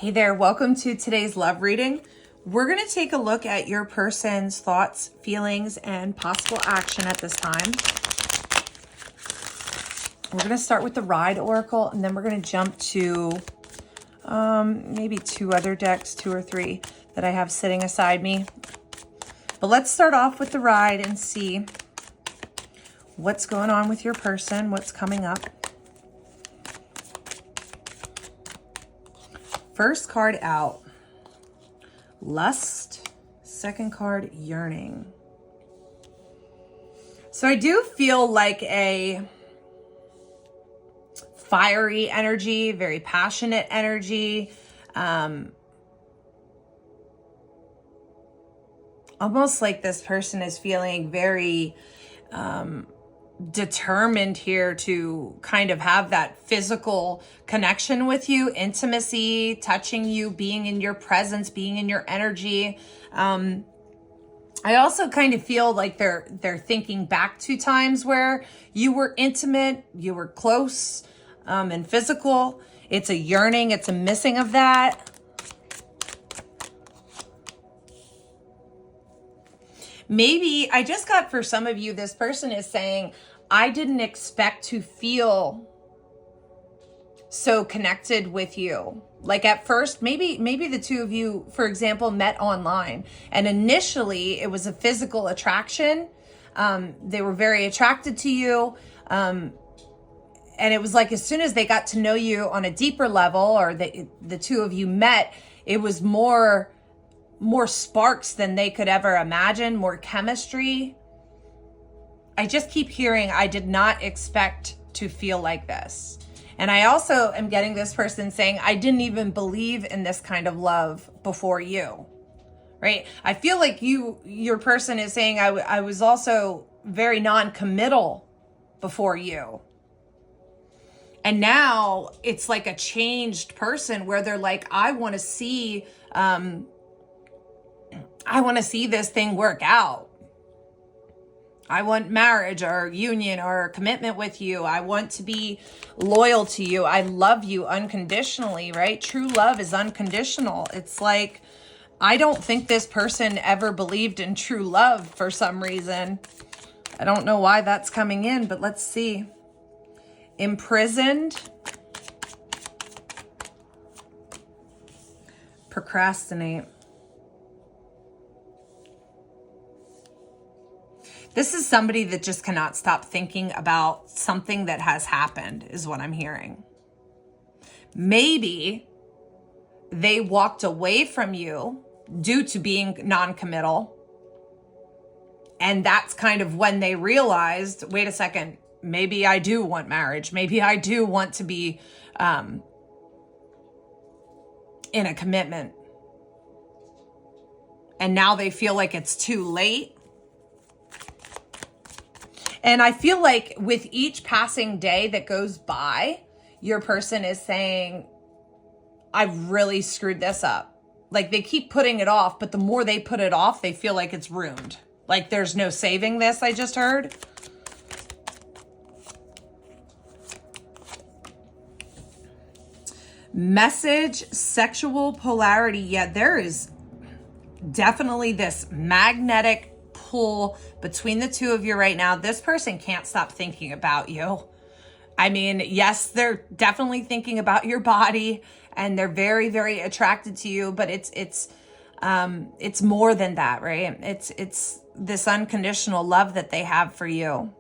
Hey there, welcome to today's love reading. We're going to take a look at your person's thoughts, feelings, and possible action at this time. We're going to start with the Ride Oracle, and then we're going to jump to maybe two other decks, two or three that I have sitting aside me. But let's start off with the Ride and see what's going on with your person, what's coming up. First card out, Lust. Second card, Yearning. So I do feel like a fiery energy, very passionate energy. Almost like this person is feeling very determined here to kind of have that physical connection with you, intimacy, touching you, being in your presence, being in your energy. I also kind of feel like they're thinking back to times where you were intimate, you were close, and physical. It's a yearning, it's a missing of that. Maybe, I just got for some of you, this person is saying, I didn't expect to feel so connected with you. Like at first, maybe the two of you, for example, met online. And initially, it was a physical attraction. They were very attracted to you. And it was like as soon as they got to know you on a deeper level, or the two of you met, it was more sparks than they could ever imagine, more chemistry. I just keep hearing, I did not expect to feel like this. And I also am getting this person saying, I didn't even believe in this kind of love before you, right? I feel like your person is saying, I was also very non-committal before you. And now it's like a changed person where they're like, I want to see this thing work out. I want marriage or union or commitment with you. I want to be loyal to you. I love you unconditionally, right? True love is unconditional. It's like, I don't think this person ever believed in true love for some reason. I don't know why that's coming in, but let's see. Imprisoned. Procrastinate. This is somebody that just cannot stop thinking about something that has happened, is what I'm hearing. Maybe they walked away from you due to being non-committal. And that's kind of when they realized, wait a second, maybe I do want marriage. Maybe I do want to be in a commitment. And now they feel like it's too late. And I feel like with each passing day that goes by, your person is saying, I really screwed this up. Like they keep putting it off, but the more they put it off, they feel like it's ruined. Like there's no saving this, I just heard. Message, sexual polarity. Yeah, there is definitely this magnetic pull between the two of you right now. This person can't stop thinking about you. I mean, yes, they're definitely thinking about your body and they're very, very attracted to you, but it's more than that, right? It's this unconditional love that they have for you.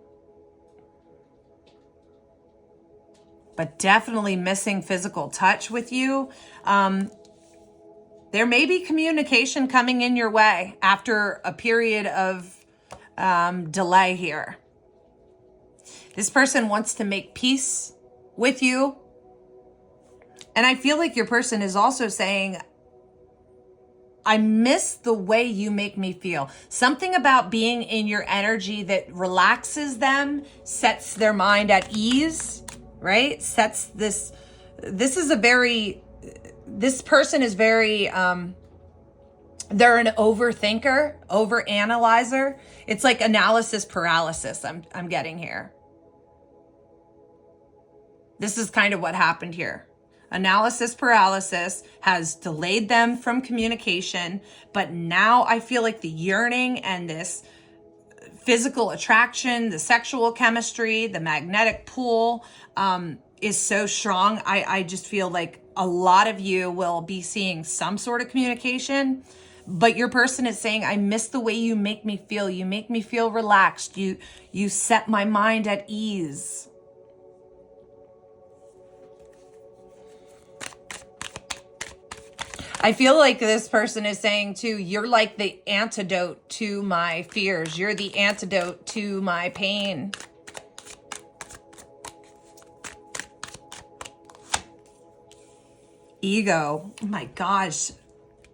But definitely missing physical touch with you. There may be communication coming in your way after a period of delay here. This person wants to make peace with you. And I feel like your person is also saying, I miss the way you make me feel. Something about being in your energy that relaxes them, sets their mind at ease, right? This person is very, they're an overthinker, overanalyzer. It's like analysis paralysis I'm getting here. This is kind of what happened here. Analysis paralysis has delayed them from communication, but now I feel like the yearning and this physical attraction, the sexual chemistry, the magnetic pull is so strong. I just feel like a lot of you will be seeing some sort of communication, but your person is saying, I miss the way you make me feel. You make me feel relaxed. You set my mind at ease. I feel like this person is saying too, you're like the antidote to my fears. You're the antidote to my pain. Ego. Oh my gosh.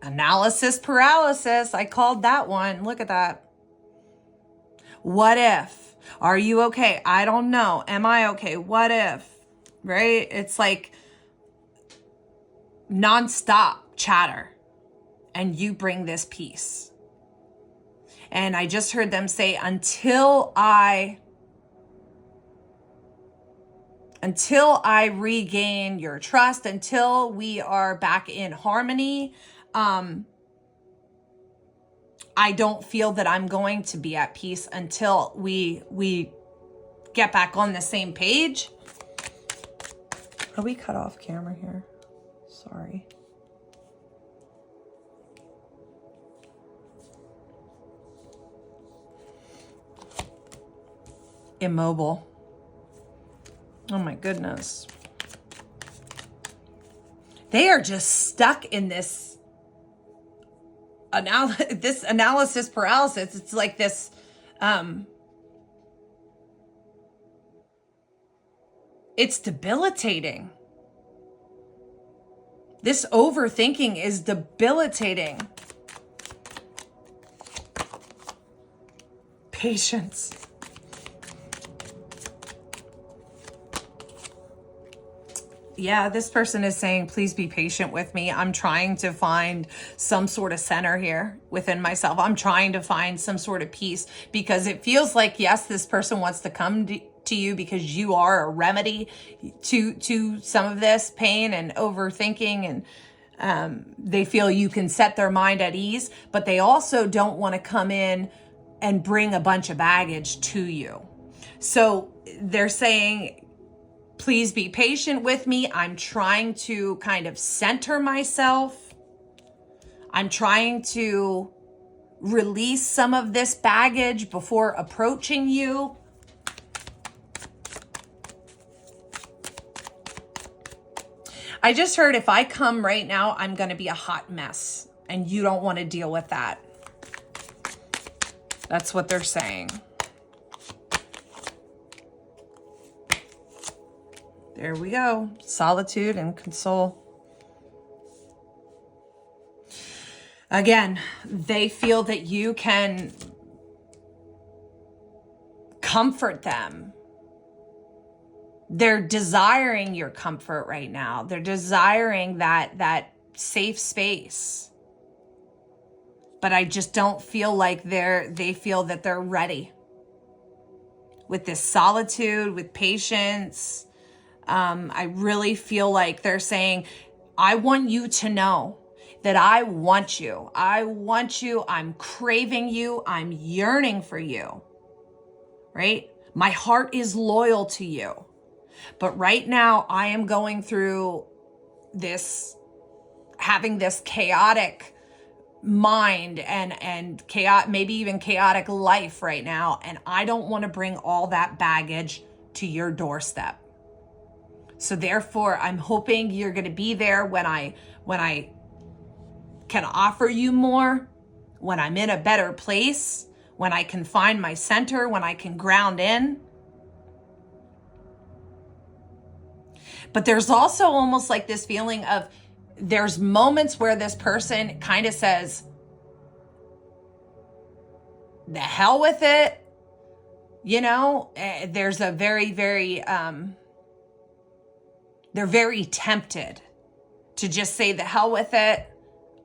Analysis paralysis. I called that one. Look at that. What if? Are you okay? I don't know. Am I okay? What if? Right? It's like nonstop chatter, and you bring this peace. And I just heard them say, until I regain your trust, until we are back in harmony, I don't feel that I'm going to be at peace until we get back on the same page. Are we cut off camera here? Sorry. Immobile. Oh my goodness. They are just stuck in this analysis paralysis. It's like this it's debilitating. This overthinking is debilitating. Patience. Yeah, this person is saying, please be patient with me. I'm trying to find some sort of center here within myself. I'm trying to find some sort of peace, because it feels like, yes, this person wants to come to you because you are a remedy to some of this pain and overthinking, and they feel you can set their mind at ease, but they also don't want to come in and bring a bunch of baggage to you. So they're saying, please be patient with me. I'm trying to kind of center myself. I'm trying to release some of this baggage before approaching you. I just heard, if I come right now, I'm going to be a hot mess, and you don't want to deal with that. That's what they're saying. There we go. Solitude and console. Again, they feel that you can comfort them. They're desiring your comfort right now. They're desiring that safe space. But I just don't feel like they feel that they're ready. With this solitude, with patience, I really feel like they're saying, I want you to know that I want you. I want you. I'm craving you. I'm yearning for you, right? My heart is loyal to you. But right now I am going through this, having this chaotic mind and chaotic, maybe even chaotic life right now. And I don't want to bring all that baggage to your doorstep. So therefore, I'm hoping you're going to be there when I can offer you more, when I'm in a better place, when I can find my center, when I can ground in. But there's also almost like this feeling of, there's moments where this person kind of says, the hell with it. You know, there's a very, very, they're very tempted to just say, the hell with it.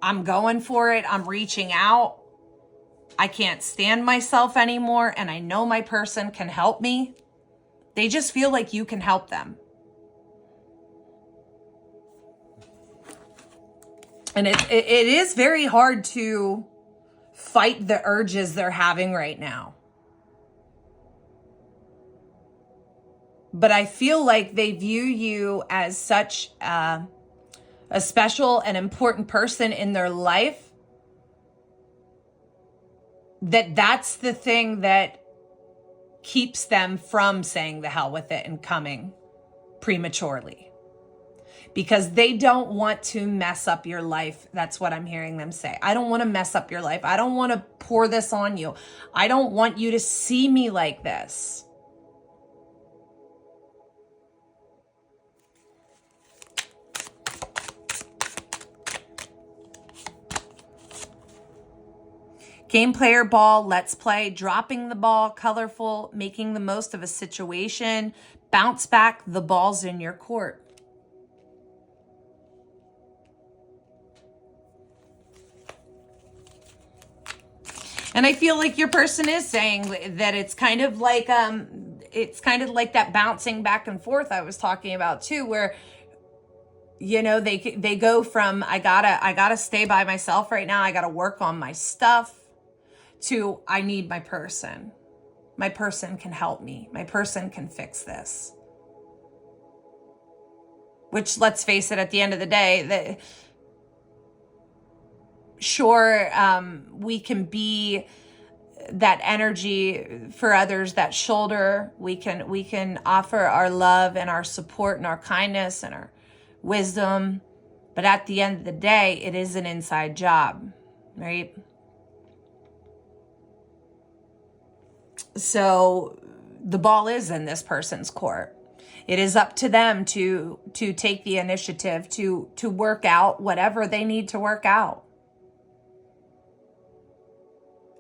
I'm going for it. I'm reaching out. I can't stand myself anymore, and I know my person can help me. They just feel like you can help them. And it is very hard to fight the urges they're having right now. But I feel like they view you as such a special and important person in their life that that's the thing that keeps them from saying the hell with it and coming prematurely. Because they don't want to mess up your life. That's what I'm hearing them say. I don't want to mess up your life. I don't want to pour this on you. I don't want you to see me like this. Game player ball, let's play, dropping the ball, colorful, making the most of a situation, bounce back, the ball's in your court. And I feel like your person is saying that it's kind of like that bouncing back and forth I was talking about too, where they go from I gotta stay by myself right now, I gotta work on my stuff, to I need my person. My person can help me. My person can fix this. Which, let's face it, at the end of the day, we can be that energy for others, that shoulder. We can offer our love and our support and our kindness and our wisdom. But at the end of the day, it is an inside job, right? So the ball is in this person's court. It is up to them to take the initiative to work out whatever they need to work out.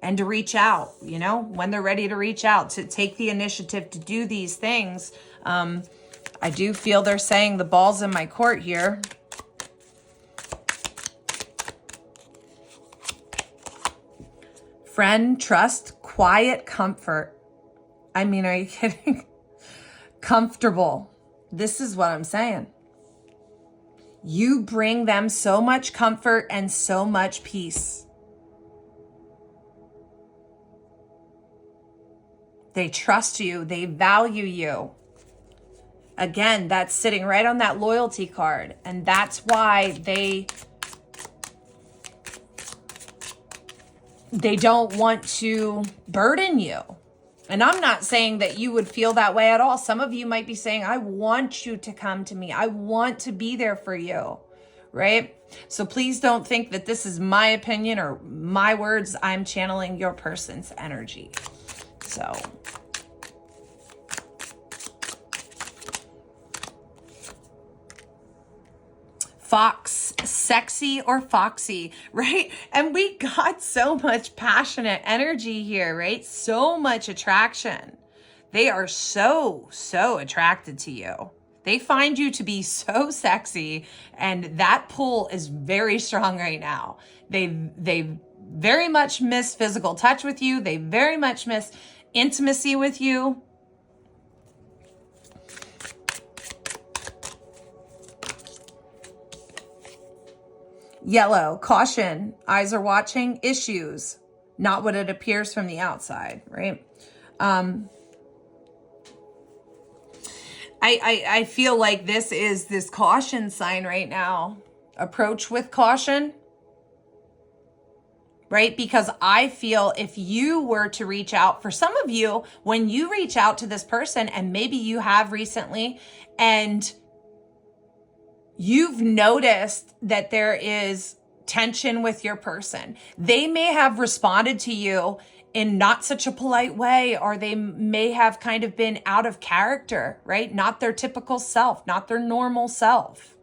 And to reach out, when they're ready to reach out, to take the initiative to do these things. I do feel they're saying the ball's in my court here. Friend, trust, quiet, comfort. I mean, are you kidding? Comfortable. This is what I'm saying. You bring them so much comfort and so much peace. They trust you. They value you. Again, that's sitting right on that loyalty card. And that's why they don't want to burden you. And I'm not saying that you would feel that way at all. Some of you might be saying, I want you to come to me. I want to be there for you, right? So please don't think that this is my opinion or my words. I'm channeling your person's energy. So fox, sexy or foxy, right? And we got so much passionate energy here, right? So much attraction. They are so attracted to you. They find you to be so sexy, and that pull is very strong right now. They very much miss physical touch with you. They very much miss intimacy with you. Yellow, caution, eyes are watching, issues, not what it appears from the outside, right? I feel like this is this caution sign right now. Approach with caution, right? Because I feel if you were to reach out, for some of you, when you reach out to this person, and maybe you have recently, and you've noticed that there is tension with your person. They may have responded to you in not such a polite way, or they may have kind of been out of character, right? Not their typical self, not their normal self.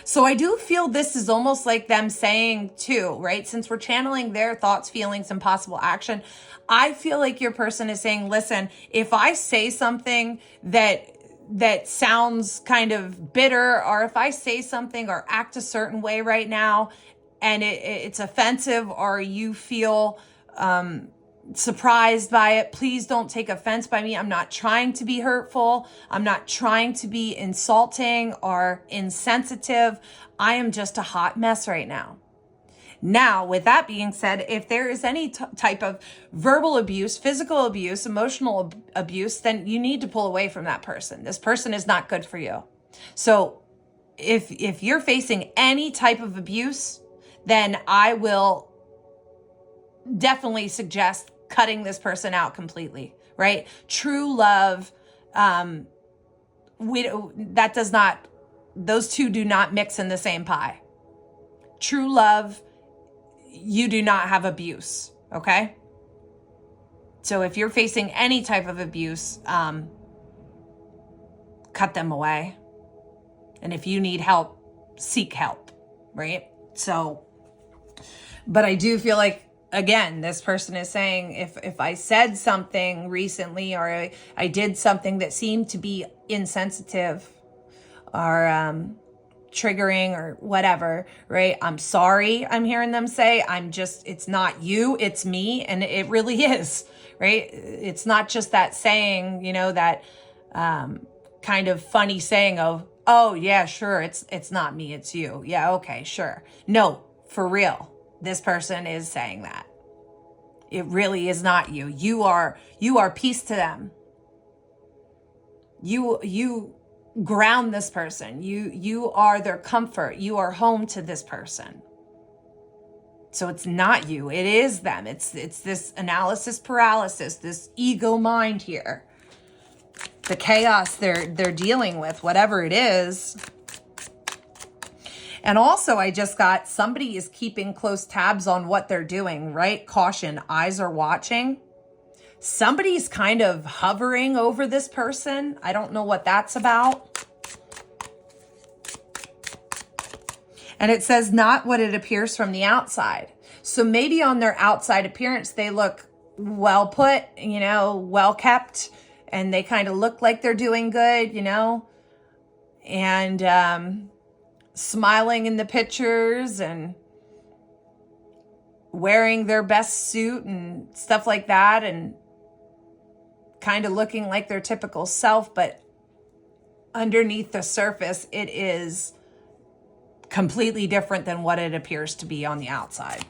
So I do feel this is almost like them saying too, right? Since we're channeling their thoughts, feelings, and possible action, I feel like your person is saying, listen, if I say something that sounds kind of bitter, or if I say something or act a certain way right now and it's offensive, or you feel surprised by it. Please don't take offense by me. I'm not trying to be hurtful. I'm not trying to be insulting or insensitive. I am just a hot mess right now. Now, with that being said, if there is any type of verbal abuse, physical abuse, emotional abuse, then you need to pull away from that person. This person is not good for you. So if you're facing any type of abuse, then I will definitely suggest cutting this person out completely, right? True love, those two do not mix in the same pie. True love, you do not have abuse, okay? So if you're facing any type of abuse, cut them away. And if you need help, seek help, right? So, but I do feel like, again, this person is saying, if I said something recently or I did something that seemed to be insensitive or triggering or whatever, right? I'm sorry, I'm hearing them say. It's not you, it's me. And it really is, right? It's not just that saying, that kind of funny saying of, oh yeah, sure, it's not me, it's you. Yeah, okay, sure. No, for real, this person is saying that. It really is not you. You are peace to them. You ground this person. You are their comfort. You are home to this person. So it's not you. It is them. It's this analysis paralysis, this ego mind here. The chaos they're dealing with, whatever it is. And also, I just got somebody is keeping close tabs on what they're doing, right? Caution, eyes are watching. Somebody's kind of hovering over this person. I don't know what that's about. And it says not what it appears from the outside. So maybe on their outside appearance, they look well put, well kept, and they kind of look like they're doing good, and smiling in the pictures and wearing their best suit and stuff like that, and kind of looking like their typical self, but underneath the surface, it is completely different than what it appears to be on the outside.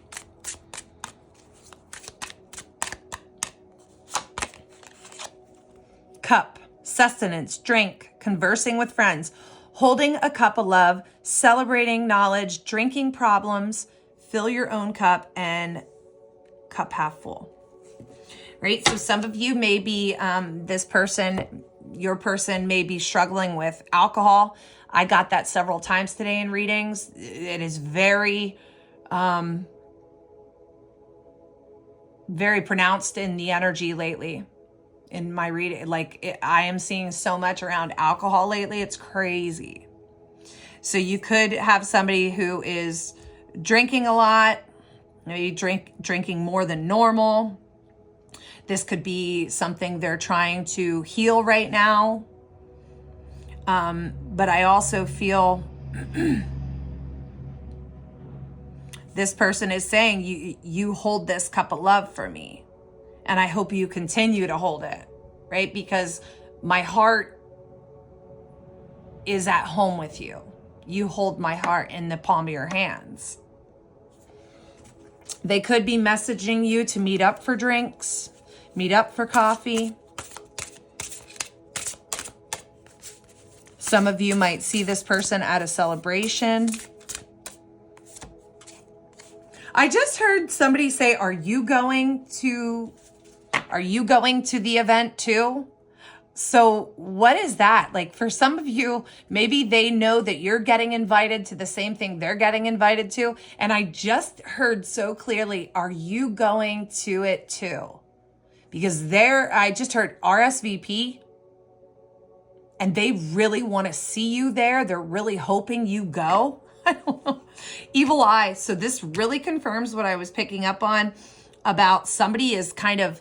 Cup, sustenance, drink, conversing with friends, holding a cup of love, celebrating knowledge, drinking problems, fill your own cup, and cup half full. Right? So some of you may be, your person may be struggling with alcohol. I got that several times today in readings. It is very, very pronounced in the energy lately. In my reading, I am seeing so much around alcohol lately. It's crazy. So you could have somebody who is drinking a lot, maybe drinking more than normal. This could be something they're trying to heal right now. But I also feel this person is saying, you hold this cup of love for me. And I hope you continue to hold it, right? Because my heart is at home with you. You hold my heart in the palm of your hands. They could be messaging you to meet up for drinks, meet up for coffee. Some of you might see this person at a celebration. I just heard somebody say, are you going to the event too? So what is that? Like, for some of you, maybe they know that you're getting invited to the same thing they're getting invited to. And I just heard so clearly, are you going to it too? Because I just heard RSVP, and they really want to see you there. They're really hoping you go. I don't know. Evil eye. So this really confirms what I was picking up on about somebody is kind of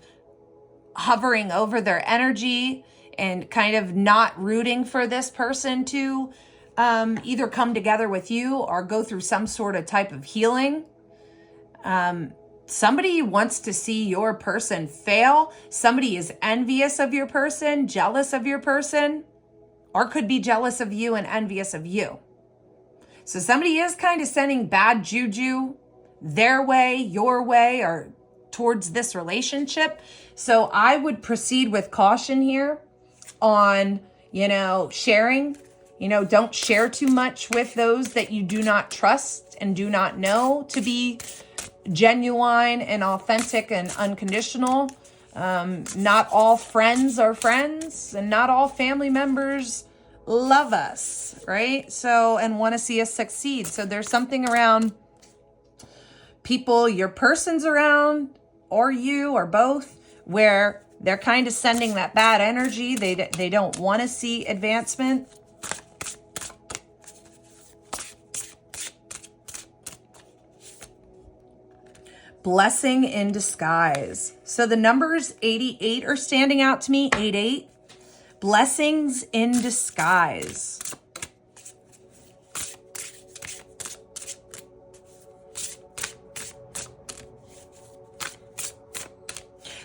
hovering over their energy and kind of not rooting for this person to either come together with you or go through some sort of type of healing. Somebody wants to see your person fail. Somebody is envious of your person, jealous of your person, or could be jealous of you and envious of you. So somebody is kind of sending bad juju their way, your way, or towards this relationship. So I would proceed with caution here on, sharing. Don't share too much with those that you do not trust and do not know to be genuine and authentic and unconditional. Not all friends are friends, and not all family members love us, right? So, and want to see us succeed. So there's something around people your person's around, or you, or both, where they're kind of sending that bad energy. They don't want to see advancement. Blessing in disguise. So the numbers 88 are standing out to me. 88. Blessings in disguise.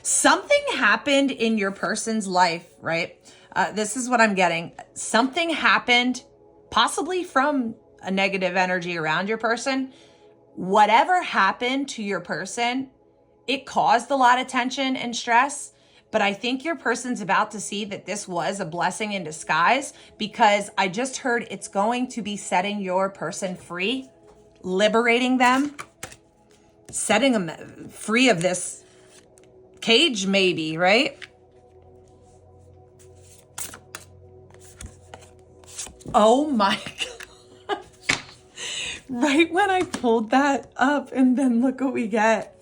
Something happened in your person's life, right? This is what I'm getting. Something happened, possibly from a negative energy around your person. Whatever happened to your person, it caused a lot of tension and stress. But I think your person's about to see that this was a blessing in disguise, because I just heard it's going to be setting your person free, liberating them, setting them free of this cage, maybe, right? Oh my God. Right when I pulled that up, and then look what we get.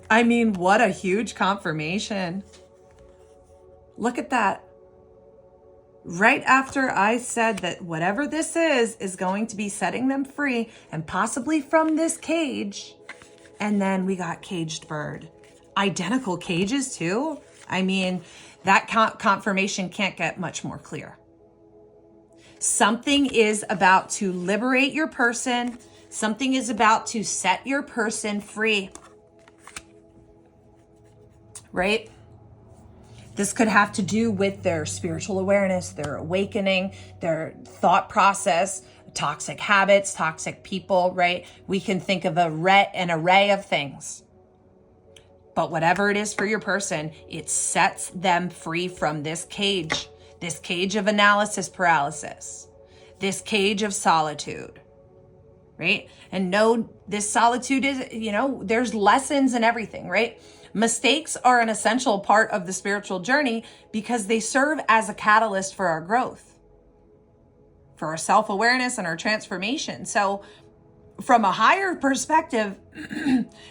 I mean, what a huge confirmation. Look at that. Right after I said that whatever this is going to be setting them free, and possibly from this cage. And then we got caged bird. Identical cages too. I mean, that confirmation can't get much more clear. Something is about to liberate your person. Something is about to set your person free. Right? This could have to do with their spiritual awareness, their awakening, their thought process, toxic habits, toxic people, right? We can think of an array of things. But whatever it is for your person, it sets them free from this cage of analysis paralysis, this cage of solitude, right? And know this solitude is, there's lessons and everything, right? Mistakes are an essential part of the spiritual journey because they serve as a catalyst for our growth, for our self-awareness and our transformation. So from a higher perspective,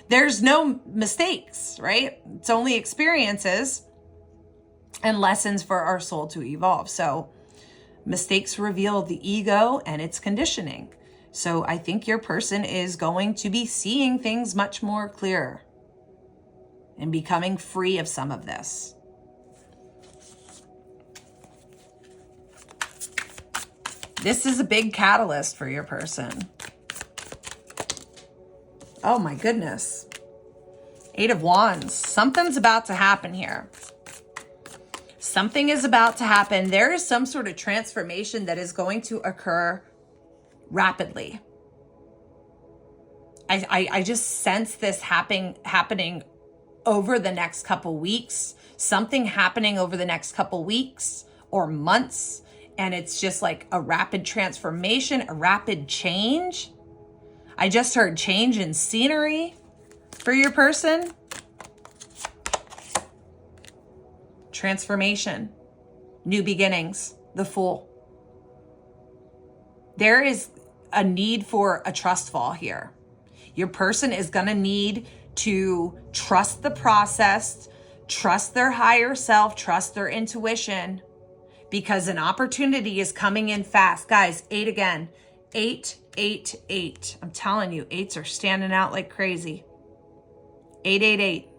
there's no mistakes, right? It's only experiences and lessons for our soul to evolve. So mistakes reveal the ego and its conditioning. So I think your person is going to be seeing things much more clearer and becoming free of some of this. This is a big catalyst for your person. Oh my goodness. 8 of Wands. Something's about to happen here. Something is about to happen. There is some sort of transformation that is going to occur rapidly. I just sense this happening over the next couple weeks. Something happening over the next couple weeks or months. And it's just like a rapid transformation, a rapid change. I just heard change in scenery for your person. Transformation, new beginnings, the Fool. There is a need for a trust fall here. Your person is going to need to trust the process, trust their higher self, trust their intuition, because an opportunity is coming in fast. Guys, 8 again. 8, 8, 8. I'm telling you, 8s are standing out like crazy. 8, 8, 8.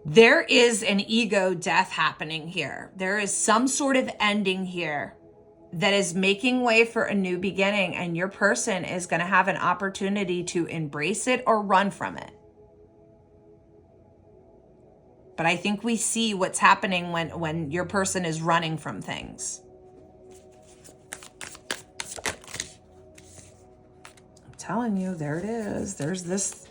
There is an ego death happening here. There is some sort of ending here that is making way for a new beginning, and your person is going to have an opportunity to embrace it or run from it. But I think we see what's happening when your person is running from things. I'm telling you, there it is. There's this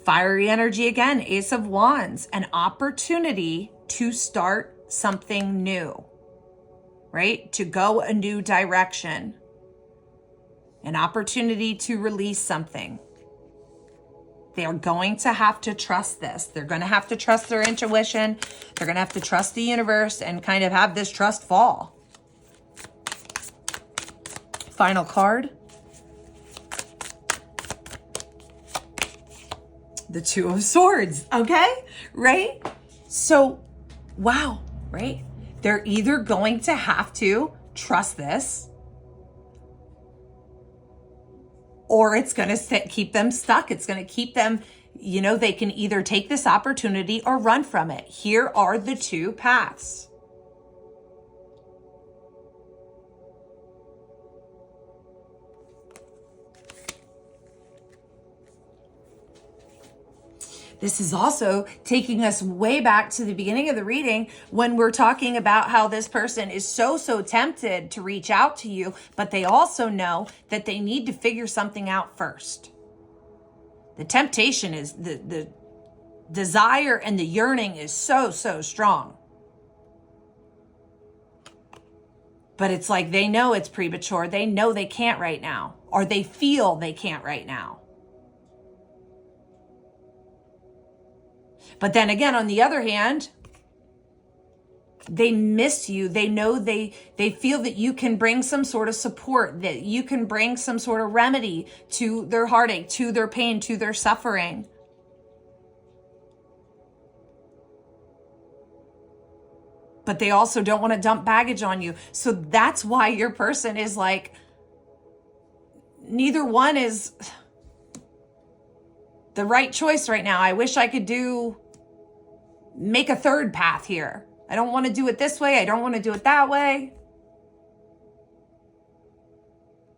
fiery energy again, Ace of Wands, an opportunity to start something new, right? To go a new direction, an opportunity to release something. They're going to have to trust this. They're going to have to trust their intuition. They're going to have to trust the universe and kind of have this trust fall. Final card. The Two of Swords, okay? Right? So, wow, right? They're either going to have to trust this, or it's going to keep them stuck. It's going to keep them, they can either take this opportunity or run from it. Here are the two paths. This is also taking us way back to the beginning of the reading when we're talking about how this person is so tempted to reach out to you, but they also know that they need to figure something out first. The temptation is the desire and the yearning is so strong. But it's like they know it's premature. They know they can't right now, or they feel they can't right now. But then again, on the other hand, they miss you. They know they feel that you can bring some sort of support, that you can bring some sort of remedy to their heartache, to their pain, to their suffering. But they also don't want to dump baggage on you. So that's why your person is like, neither one is the right choice right now. I wish I could make a third path here. I don't want to do it this way. I don't want to do it that way.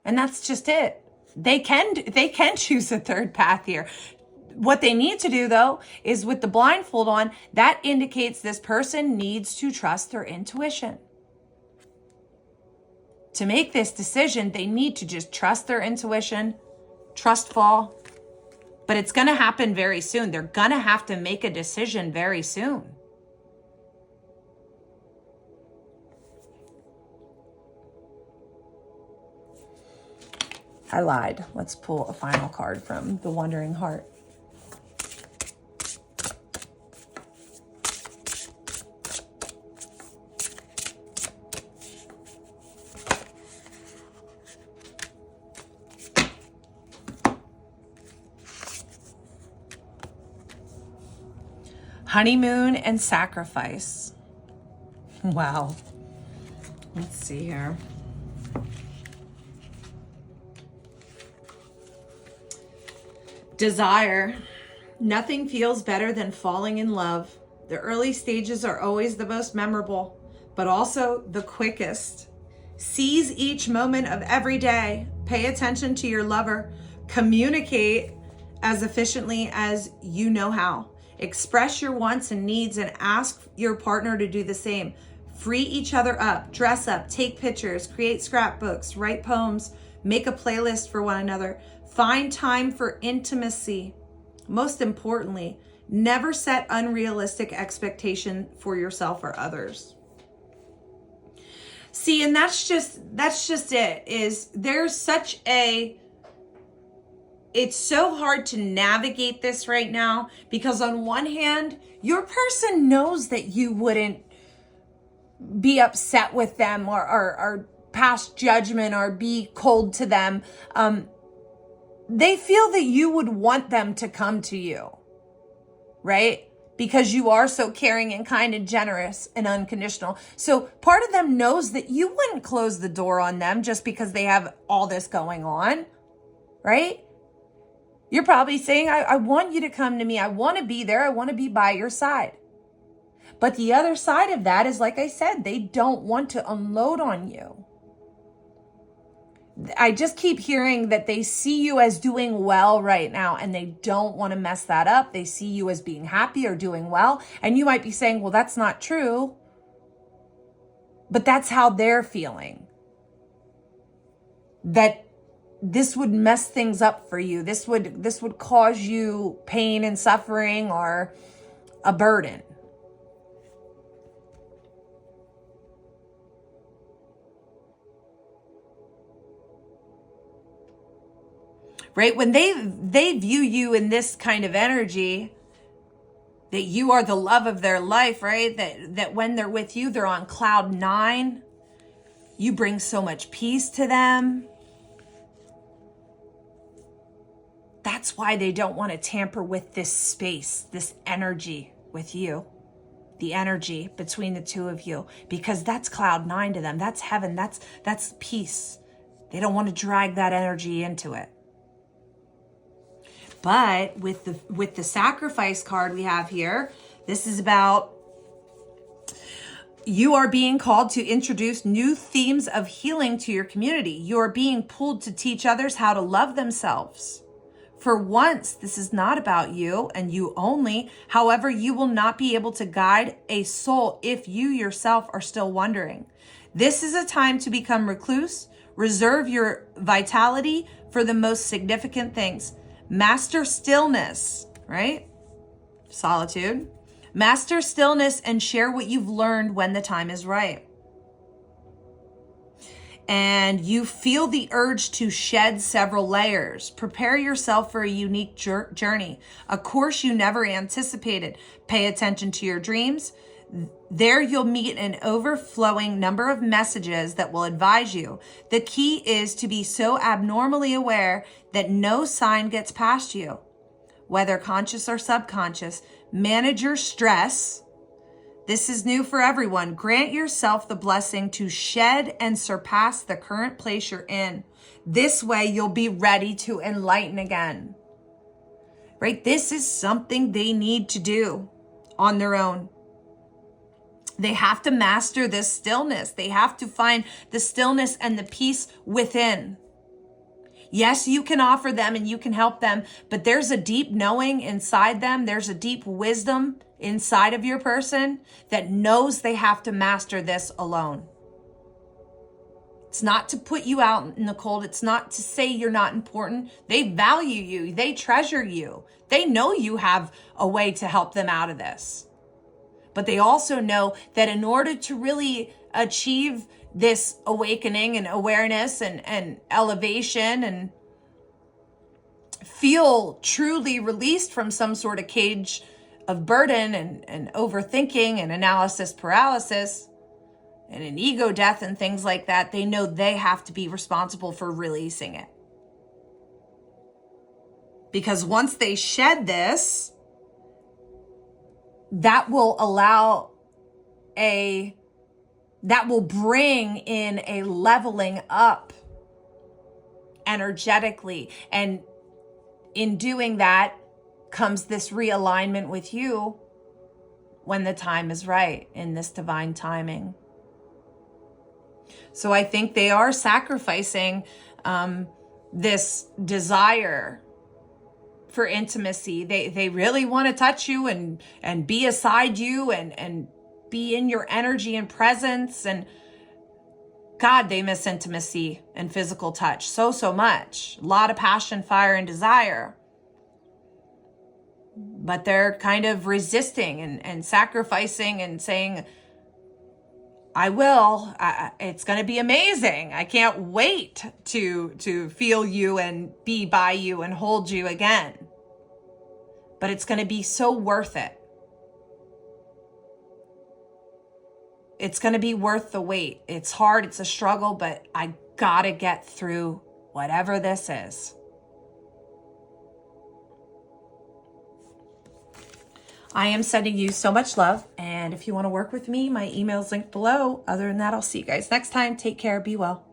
And that's just it. They can choose a third path here. What they need to do, though, is with the blindfold on, that indicates this person needs to trust their intuition. To make this decision, they need to just trust their intuition, trust fall. But it's going to happen very soon. They're going to have to make a decision very soon. I lied. Let's pull a final card from the Wandering Heart. Honeymoon and sacrifice. Wow. Let's see here. Desire. Nothing feels better than falling in love. The early stages are always the most memorable, but also the quickest. Seize each moment of every day. Pay attention to your lover. Communicate as efficiently as you know how. Express your wants and needs and ask your partner to do the same. Free each other up, dress up, take pictures, create scrapbooks, write poems, make a playlist for one another. Find time for intimacy. Most importantly, never set unrealistic expectation for yourself or others. See, and that's just it, is there's such it's so hard to navigate this right now because on one hand, your person knows that you wouldn't be upset with them or pass judgment or be cold to them. They feel that you would want them to come to you, right? Because you are so caring and kind and generous and unconditional. So part of them knows that you wouldn't close the door on them just because they have all this going on, right? You're probably saying, I want you to come to me. I want to be there. I want to be by your side. But the other side of that is, like I said, they don't want to unload on you. I just keep hearing that they see you as doing well right now and they don't want to mess that up. They see you as being happy or doing well. And you might be saying, well, that's not true. But that's how they're feeling. That this would mess things up for you. This would cause you pain and suffering or a burden. Right? When they view you in this kind of energy, that you are the love of their life, right? That when they're with you, they're on cloud 9. You bring so much peace to them. That's why they don't want to tamper with this space, this energy with you, the energy between the two of you, because that's cloud 9 to them. That's heaven. That's peace. They don't want to drag that energy into it. But with the sacrifice card we have here, this is about you are being called to introduce new themes of healing to your community. You are being pulled to teach others how to love themselves. For once, this is not about you and you only. However, you will not be able to guide a soul if you yourself are still wondering. This is a time to become recluse. Reserve your vitality for the most significant things. Master stillness, right? Solitude. Master stillness and share what you've learned when the time is right. And you feel the urge to shed several layers. Prepare yourself for a unique journey, a course you never anticipated. Pay attention to your dreams. There you'll meet an overflowing number of messages that will advise you. The key is to be so abnormally aware that no sign gets past you. Whether conscious or subconscious, manage your stress. This is new for everyone. Grant yourself the blessing to shed and surpass the current place you're in. This way you'll be ready to enlighten again. Right? This is something they need to do on their own. They have to master this stillness. They have to find the stillness and the peace within. Yes, you can offer them and you can help them, but there's a deep knowing inside them. There's a deep wisdom inside of your person that knows they have to master this alone. It's not to put you out in the cold. It's not to say you're not important. They value you. They treasure you. They know you have a way to help them out of this. But they also know that in order to really achieve this awakening and awareness and elevation and feel truly released from some sort of cage of burden and overthinking and analysis paralysis and an ego death and things like that, they know they have to be responsible for releasing it. Because once they shed this, that will bring in a leveling up energetically. And in doing that comes this realignment with you when the time is right in this divine timing. So I think they are sacrificing this desire for intimacy. They really want to touch you and be aside you and be in your energy and presence. And God, they miss intimacy and physical touch so much. A lot of passion, fire, and desire. But they're kind of resisting and sacrificing and saying, I will. It's going to be amazing. I can't wait to feel you and be by you and hold you again. But it's going to be so worth it. It's going to be worth the wait. It's hard. It's a struggle, but I got to get through whatever this is. I am sending you so much love. And if you want to work with me, my email is linked below. Other than that, I'll see you guys next time. Take care. Be well.